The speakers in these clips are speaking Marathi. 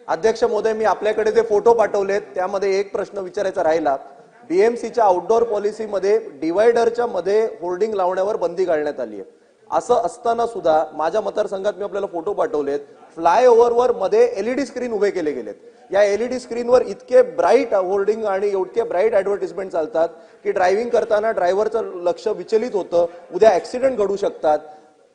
अध्यक्ष महोदय, मी आपल्याकडे जे फोटो पाठवलेत त्यामध्ये एक प्रश्न विचारायचा राहिला। बीएमसीच्या आउटडोर पॉलिसीमध्ये डिवायडरच्या मध्ये होर्डिंग लावण्यावर बंदी घालण्यात आली आहे। असं असताना सुद्धा माझ्या मतदारसंघात मी आपल्याला फोटो पाठवलेत, फ्लायओव्हरवर मध्ये एलईडी स्क्रीन उभे केले गेलेत। या एलईडी स्क्रीनवर इतके ब्राईट होर्डिंग आणि इतके ब्राईट ॲडव्हर्टाइजमेंट चालतात की ड्रायव्हिंग करताना ड्रायव्हरचं लक्ष विचलित होतं, उद्या ॲक्सिडेंट घडू शकतात।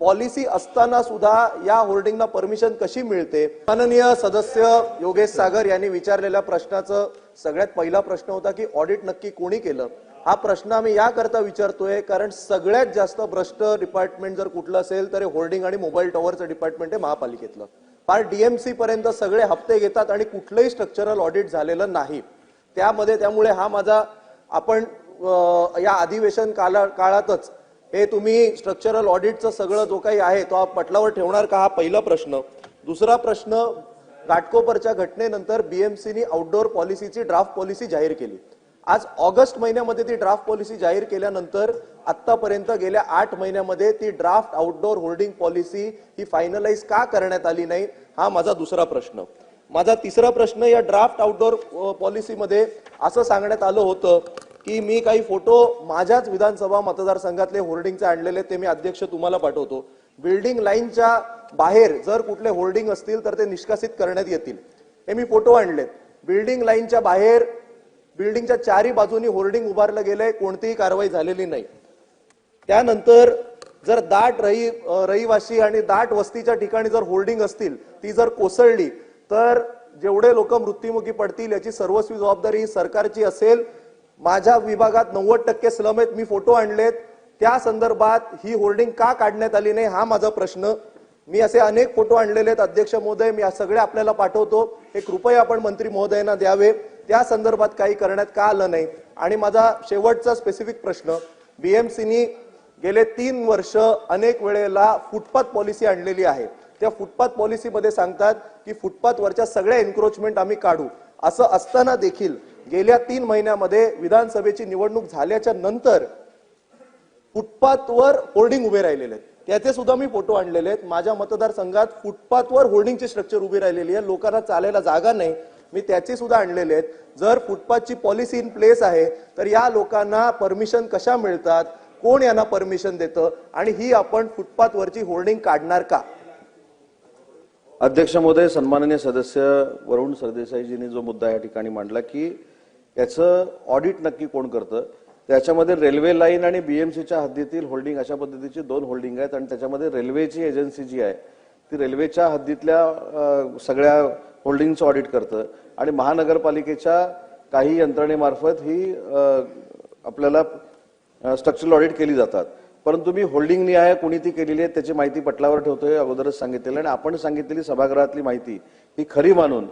पॉलिसी असताना सुद्धा या होर्डिंगला परमिशन कशी मिळते? माननीय सदस्य योगेश सागर यांनी विचारलेल्या प्रश्नाचं सगळ्यात पहिला प्रश्न होता की ऑडिट नक्की कोणी केलं। हा प्रश्न आम्ही याकरता विचारतोय कारण सगळ्यात जास्त भ्रष्ट डिपार्टमेंट जर कुठलं असेल तर होर्डिंग आणि मोबाईल टॉवरचं डिपार्टमेंट आहे महापालिकेतलं। फार डीएमसी पर्यंत सगळे हप्ते घेतात आणि कुठलंही स्ट्रक्चरल ऑडिट झालेलं नाही त्यामुळे हा माझा आपण या अधिवेशन काळातच हे तुम्ही स्ट्रक्चरल ऑडिटचं सगळं जो काही आहे तो पटलावर ठेवणार का, हा पहिला प्रश्न। दुसरा प्रश्न, घाटकोपरच्या घटनेनंतर बीएमसीनी आउटडोर पॉलिसीची ड्राफ्ट पॉलिसी जाहीर केली। आज ऑगस्ट महिन्यामध्ये ती ड्राफ्ट पॉलिसी जाहीर केल्यानंतर आतापर्यंत गेल्या 8 महिन्यामध्ये ती ड्राफ्ट आउटडोर होर्डिंग पॉलिसी ही फायनलाइज का करण्यात आली नाही, हा माझा दुसरा प्रश्न। माझा तिसरा प्रश्न, या ड्राफ्ट आउटडोर पॉलिसीमध्ये असं सांगण्यात आलं होतं की मी काही फोटो माझ्याच विधानसभा मतदारसंघातले होर्डिंगचे आणलेले ते मी अध्यक्ष तुम्हाला पाठवतो। बिल्डिंग लाईनच्या बाहेर जर कुठले होर्डिंग असतील तर ते निष्कासित करण्यात येतील, हे मी फोटो आणलेत। बिल्डिंग लाईनच्या बाहेर बिल्डिंगच्या चारी बाजूनी होर्डिंग उभारलं गेलंय, कोणतीही कारवाई झालेली नाही। त्यानंतर जर दाट रहिवासी आणि दाट वस्तीच्या ठिकाणी जर होर्डिंग असतील, ती जर कोसळली तर जेवढे लोक मृत्युमुखी पडतील याची सर्वस्वी जबाबदारी सरकारची असेल। माझ्या विभागात 90% स्लम आहेत, मी फोटो आणलेत। त्या संदर्भात ही होर्डिंग का काढण्यात आली नाही, हा माझा प्रश्न। मी असे अनेक फोटो आणलेले आहेत अध्यक्ष महोदय, मी सगळे आपल्याला पाठवतो, हे कृपया आपण मंत्री महोदयांना द्यावे। त्या संदर्भात काही करण्यात का आलं नाही। आणि माझा शेवटचा स्पेसिफिक प्रश्न, बीएमसीनी गेले 3 वर्ष अनेक वेळेला फुटपाथ पॉलिसी आणलेली आहे। त्या फुटपाथ पॉलिसीमध्ये सांगतात की फुटपाथवरच्या सगळ्या एन्क्रोचमेंट आम्ही काढू। असं असताना देखील गेल्या 3 महिन्यामध्ये विधानसभेची निवडणूक झाल्याच्या नंतर फुटपाथवर होर्डिंग उभे राहिलेले आहेत, त्याचे सुद्धा मी फोटो आणलेले आहेत। माझ्या मतदारसंघात फुटपाथवर होर्डिंगची स्ट्रक्चर उभी राहिलेली आहे, लोकांना चालायला जागा नाही, मी त्याचे सुद्धा आणलेले आहेत। जर फुटपाथची पॉलिसी इन प्लेस आहे तर या लोकांना परमिशन कशा मिळतात, कोण यांना परमिशन देतं आणि ही आपण फुटपाथवरची होर्डिंग काढणार का? अध्यक्ष महोदय, सन्माननीय सदस्य वरुण सरदेसाईजींनी जो मुद्दा या ठिकाणी मांडला की याचं ऑडिट नक्की कोण करतं, त्याच्यामध्ये रेल्वे लाईन आणि बीएमसीच्या हद्दीतील होल्डिंग अशा पद्धतीची 2 होल्डिंग आहेत आणि त्याच्यामध्ये रेल्वेची एजन्सी जी आहे ती रेल्वेच्या हद्दीतल्या सगळ्या होल्डिंगचं ऑडिट करतं आणि महानगरपालिकेच्या काही यंत्रणेमार्फत ही आपल्याला स्ट्रक्चरल ऑडिट केली जातात। परंतु मी होल्डिंग निहाय कोणी ती केलेली आहे त्याची माहिती पटलावर ठेवतोय, अगोदरच सांगितलेलं आणि आपण सांगितलेली सभागृहातली माहिती ही खरी मानून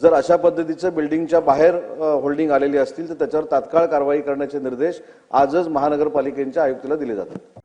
जर अशा पद्धतीचं बिल्डिंगच्या बाहेर होल्डिंग आलेली असतील तर त्याच्यावर तात्काळ कारवाई करण्याचे निर्देश आजच महानगरपालिकेच्या आयुक्ताला दिले जातात।